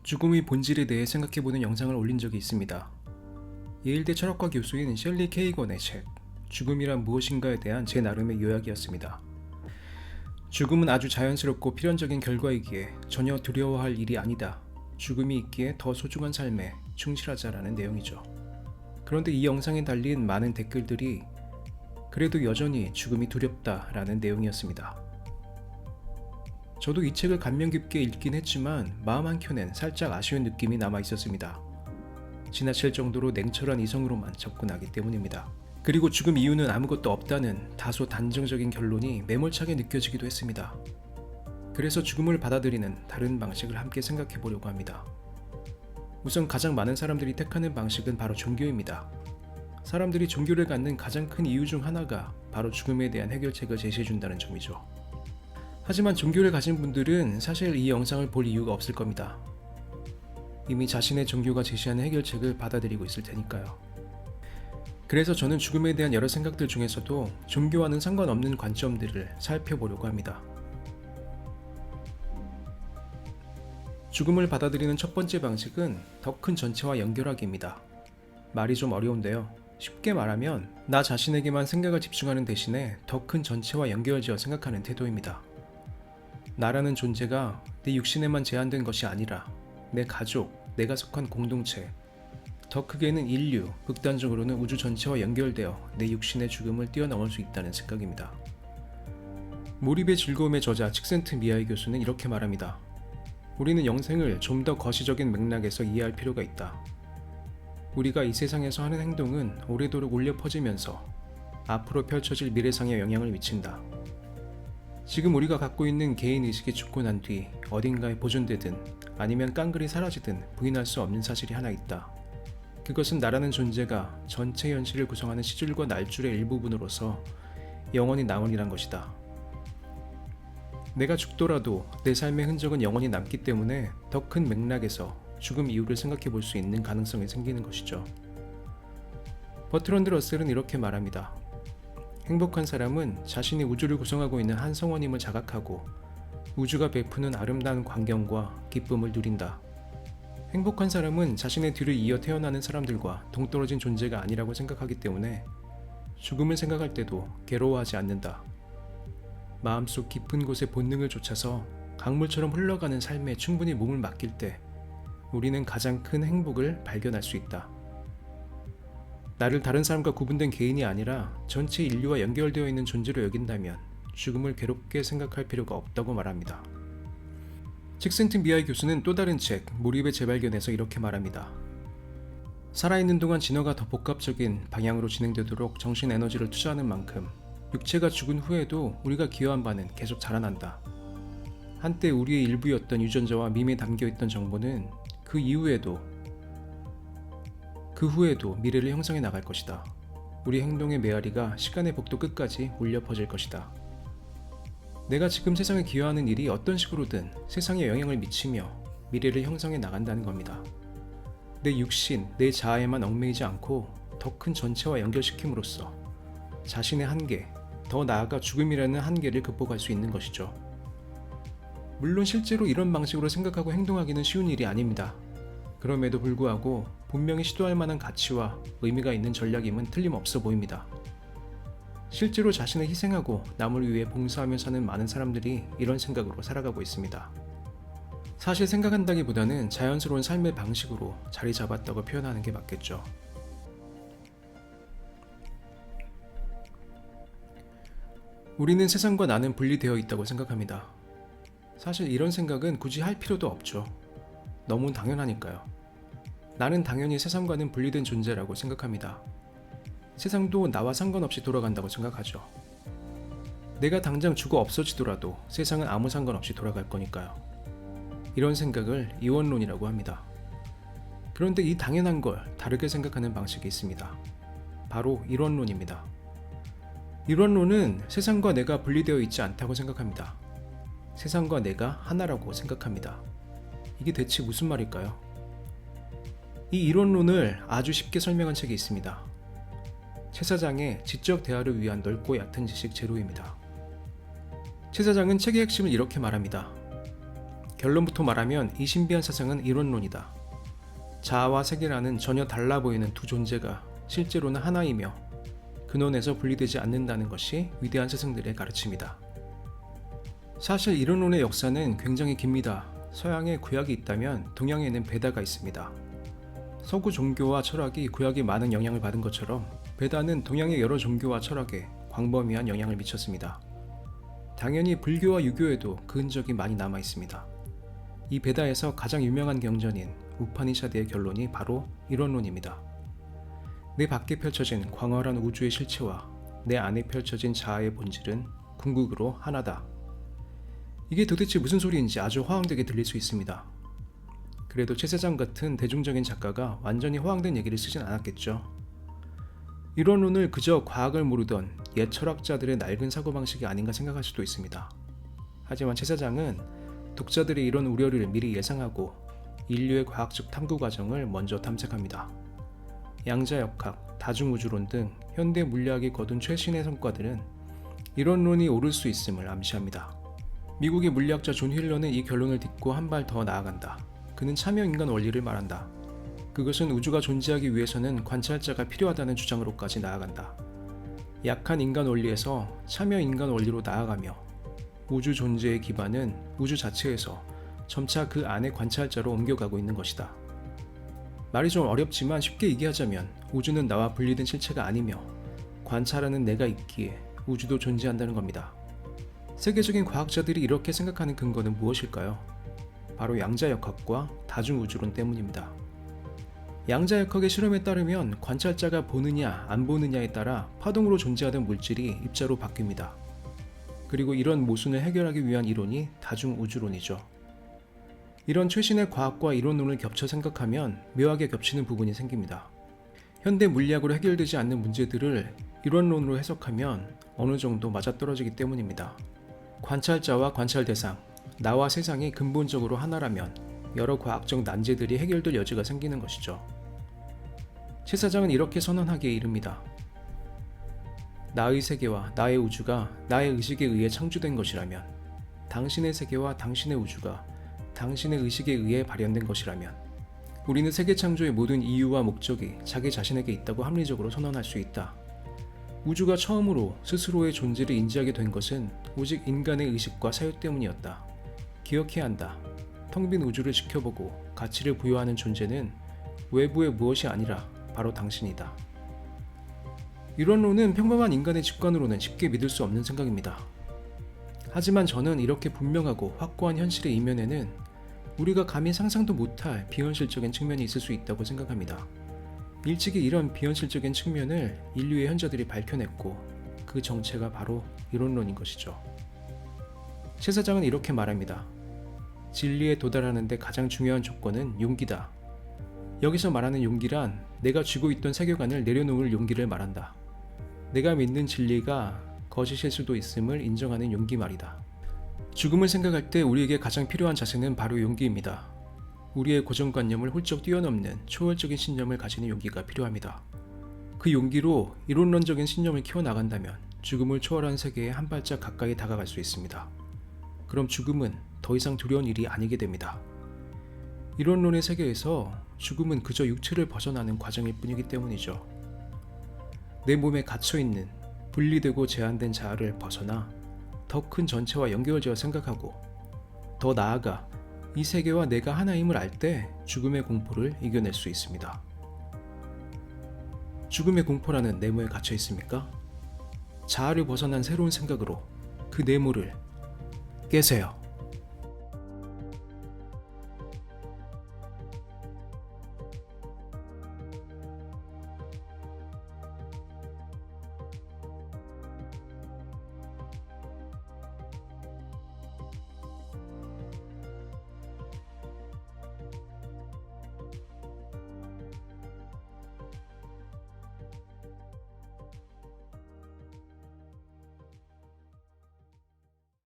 죽음의 본질에 대해 생각해보는 영상을 올린 적이 있습니다. 예일대 철학과 교수인 셜리 케이건의 책 죽음이란 무엇인가에 대한 제 나름의 요약이었습니다. 죽음은 아주 자연스럽고 필연적인 결과이기에 전혀 두려워할 일이 아니다. 죽음이 있기에 더 소중한 삶에 충실하자라는 내용이죠. 그런데 이 영상에 달린 많은 댓글들이 그래도 여전히 죽음이 두렵다라는 내용이었습니다. 저도 이 책을 감명 깊게 읽긴 했지만 마음 한켠엔 살짝 아쉬운 느낌이 남아 있었습니다. 지나칠 정도로 냉철한 이성으로만 접근하기 때문입니다. 그리고 죽음 이유는 아무것도 없다는 다소 단정적인 결론이 매몰차게 느껴지기도 했습니다. 그래서 죽음을 받아들이는 다른 방식을 함께 생각해 보려고 합니다. 우선 가장 많은 사람들이 택하는 방식은 바로 종교입니다. 사람들이 종교를 갖는 가장 큰 이유 중 하나가 바로 죽음에 대한 해결책을 제시해준다는 점이죠. 하지만 종교를 가진 분들은 사실 이 영상을 볼 이유가 없을 겁니다. 이미 자신의 종교가 제시하는 해결책을 받아들이고 있을 테니까요. 그래서 저는 죽음에 대한 여러 생각들 중에서도 종교와는 상관없는 관점들을 살펴보려고 합니다. 죽음을 받아들이는 첫 번째 방식은 더 큰 전체와 연결하기입니다. 말이 좀 어려운데요. 쉽게 말하면 나 자신에게만 생각을 집중하는 대신에 더 큰 전체와 연결지어 생각하는 태도입니다. 나라는 존재가 내 육신에만 제한된 것이 아니라 내 가족, 내가 속한 공동체, 더 크게는 인류, 극단적으로는 우주 전체와 연결되어 내 육신의 죽음을 뛰어넘을 수 있다는 생각입니다. 몰입의 즐거움의 저자 칙센트미하이 교수는 이렇게 말합니다. 우리는 영생을 좀 더 거시적인 맥락에서 이해할 필요가 있다. 우리가 이 세상에서 하는 행동은 오래도록 울려 퍼지면서 앞으로 펼쳐질 미래상에 영향을 미친다. 지금 우리가 갖고 있는 개인의식이 죽고 난 뒤 어딘가에 보존되든 아니면 깡그리 사라지든 부인할 수 없는 사실이 하나 있다. 그것은 나라는 존재가 전체 현실을 구성하는 시줄과 날줄의 일부분으로서 영원히 남으리란 것이다. 내가 죽더라도 내 삶의 흔적은 영원히 남기 때문에 더 큰 맥락에서 죽음 이유를 생각해 볼 수 있는 가능성이 생기는 것이죠. 버트런드 러셀은 이렇게 말합니다. 행복한 사람은 자신이 우주를 구성하고 있는 한 성원임을 자각하고 우주가 베푸는 아름다운 광경과 기쁨을 누린다. 행복한 사람은 자신의 뒤를 이어 태어나는 사람들과 동떨어진 존재가 아니라고 생각하기 때문에 죽음을 생각할 때도 괴로워하지 않는다. 마음속 깊은 곳의 본능을 좇아서 강물처럼 흘러가는 삶에 충분히 몸을 맡길 때 우리는 가장 큰 행복을 발견할 수 있다. 나를 다른 사람과 구분된 개인이 아니라 전체 인류와 연결되어 있는 존재로 여긴다면 죽음을 괴롭게 생각할 필요가 없다고 말합니다. 칙센트미하이 교수는 또 다른 책 몰입의 재발견에서 이렇게 말합니다. 살아있는 동안 진화가 더 복합적인 방향으로 진행되도록 정신 에너지를 투자하는 만큼 육체가 죽은 후에도 우리가 기여한 바는 계속 자라난다. 한때 우리의 일부였던 유전자와 밈에 담겨있던 정보는 그 후에도 미래를 형성해 나갈 것이다. 우리 행동의 메아리가 시간의 복도 끝까지 울려 퍼질 것이다. 내가 지금 세상에 기여하는 일이 어떤 식으로든 세상에 영향을 미치며 미래를 형성해 나간다는 겁니다. 내 육신, 내 자아에만 얽매이지 않고 더 큰 전체와 연결시킴으로써 자신의 한계, 더 나아가 죽음이라는 한계를 극복할 수 있는 것이죠. 물론 실제로 이런 방식으로 생각하고 행동하기는 쉬운 일이 아닙니다. 그럼에도 불구하고 분명히 시도할 만한 가치와 의미가 있는 전략임은 틀림없어 보입니다. 실제로 자신을 희생하고 남을 위해 봉사하며 사는 많은 사람들이 이런 생각으로 살아가고 있습니다. 사실 생각한다기보다는 자연스러운 삶의 방식으로 자리 잡았다고 표현하는 게 맞겠죠. 우리는 세상과 나는 분리되어 있다고 생각합니다. 사실 이런 생각은 굳이 할 필요도 없죠. 너무 당연하니까요. 나는 당연히 세상과는 분리된 존재라고 생각합니다. 세상도 나와 상관없이 돌아간다고 생각하죠. 내가 당장 죽어 없어지더라도 세상은 아무 상관없이 돌아갈 거니까요. 이런 생각을 이원론이라고 합니다. 그런데 이 당연한 걸 다르게 생각하는 방식이 있습니다. 바로 일원론입니다. 일원론은 세상과 내가 분리되어 있지 않다고 생각합니다. 세상과 내가 하나라고 생각합니다. 이게 대체 무슨 말일까요? 이 이론론을 아주 쉽게 설명한 책이 있습니다. 최 사장의 지적 대화를 위한 넓고 얕은 지식 제로입니다. 최 사장은 책의 핵심을 이렇게 말합니다. 결론부터 말하면 이 신비한 사상은 이론론이다. 자아와 세계라는 전혀 달라 보이는 두 존재가 실제로는 하나이며 근원에서 분리되지 않는다는 것이 위대한 스승들의 가르침이다. 사실 이론론의 역사는 굉장히 깁니다. 서양에 구약이 있다면 동양에는 베다가 있습니다. 서구 종교와 철학이 구약에 많은 영향을 받은 것처럼 베다는 동양의 여러 종교와 철학에 광범위한 영향을 미쳤습니다. 당연히 불교와 유교에도 그 흔적이 많이 남아 있습니다. 이 베다에서 가장 유명한 경전인 우파니샤드의 결론이 바로 이론론입니다. 내 밖에 펼쳐진 광활한 우주의 실체와 내 안에 펼쳐진 자아의 본질은 궁극으로 하나다. 이게 도대체 무슨 소리인지 아주 허황되게 들릴 수 있습니다. 그래도 최세장 같은 대중적인 작가가 완전히 허황된 얘기를 쓰진 않았겠죠. 이론론을 그저 과학을 모르던 옛 철학자들의 낡은 사고방식이 아닌가 생각할 수도 있습니다. 하지만 최세장은 독자들의 이런 우려를 미리 예상하고 인류의 과학적 탐구 과정을 먼저 탐색합니다. 양자역학, 다중우주론 등 현대 물리학이 거둔 최신의 성과들은 이론론이 옳을 수 있음을 암시합니다. 미국의 물리학자 존 휠러는 이 결론을 딛고 한 발 더 나아간다. 그는 참여인간 원리를 말한다. 그것은 우주가 존재하기 위해서는 관찰자가 필요하다는 주장으로까지 나아간다. 약한 인간 원리에서 참여인간 원리로 나아가며 우주 존재의 기반은 우주 자체에서 점차 그 안에 관찰자로 옮겨가고 있는 것이다. 말이 좀 어렵지만 쉽게 얘기하자면 우주는 나와 분리된 실체가 아니며 관찰하는 내가 있기에 우주도 존재한다는 겁니다. 세계적인 과학자들이 이렇게 생각하는 근거는 무엇일까요? 바로 양자역학과 다중우주론 때문입니다. 양자역학의 실험에 따르면 관찰자가 보느냐 안 보느냐에 따라 파동으로 존재하던 물질이 입자로 바뀝니다. 그리고 이런 모순을 해결하기 위한 이론이 다중우주론이죠. 이런 최신의 과학과 이론론을 겹쳐 생각하면 묘하게 겹치는 부분이 생깁니다. 현대 물리학으로 해결되지 않는 문제들을 이론론으로 해석하면 어느 정도 맞아떨어지기 때문입니다. 관찰자와 관찰 대상, 나와 세상이 근본적으로 하나라면 여러 과학적 난제들이 해결될 여지가 생기는 것이죠. 최 사장은 이렇게 선언하기에 이릅니다. 나의 세계와 나의 우주가 나의 의식에 의해 창조된 것이라면, 당신의 세계와 당신의 우주가 당신의 의식에 의해 발현된 것이라면, 우리는 세계 창조의 모든 이유와 목적이 자기 자신에게 있다고 합리적으로 선언할 수 있다. 우주가 처음으로 스스로의 존재를 인지하게 된 것은 오직 인간의 의식과 사유 때문이었다. 기억해야 한다. 텅 빈 우주를 지켜보고 가치를 부여하는 존재는 외부의 무엇이 아니라 바로 당신이다. 이론론은 평범한 인간의 직관으로는 쉽게 믿을 수 없는 생각입니다. 하지만 저는 이렇게 분명하고 확고한 현실의 이면에는 우리가 감히 상상도 못할 비현실적인 측면이 있을 수 있다고 생각합니다. 일찍이 이런 비현실적인 측면을 인류의 현자들이 밝혀냈고 그 정체가 바로 이론론인 것이죠. 최 사장은 이렇게 말합니다. 진리에 도달하는 데 가장 중요한 조건은 용기다. 여기서 말하는 용기란 내가 쥐고 있던 세계관을 내려놓을 용기를 말한다. 내가 믿는 진리가 거짓일 수도 있음을 인정하는 용기 말이다. 죽음을 생각할 때 우리에게 가장 필요한 자세는 바로 용기입니다. 우리의 고정관념을 훌쩍 뛰어넘는 초월적인 신념을 가지는 용기가 필요합니다. 그 용기로 이론론적인 신념을 키워나간다면 죽음을 초월한 세계에 한 발짝 가까이 다가갈 수 있습니다. 그럼 죽음은 더 이상 두려운 일이 아니게 됩니다. 이론론의 세계에서 죽음은 그저 육체를 벗어나는 과정일 뿐이기 때문이죠. 내 몸에 갇혀있는 분리되고 제한된 자아를 벗어나 더 큰 전체와 연결되어 생각하고 더 나아가 이 세계와 내가 하나임을 알 때 죽음의 공포를 이겨낼 수 있습니다. 죽음의 공포라는 네모에 갇혀 있습니까? 자아를 벗어난 새로운 생각으로 그 네모를 깨세요.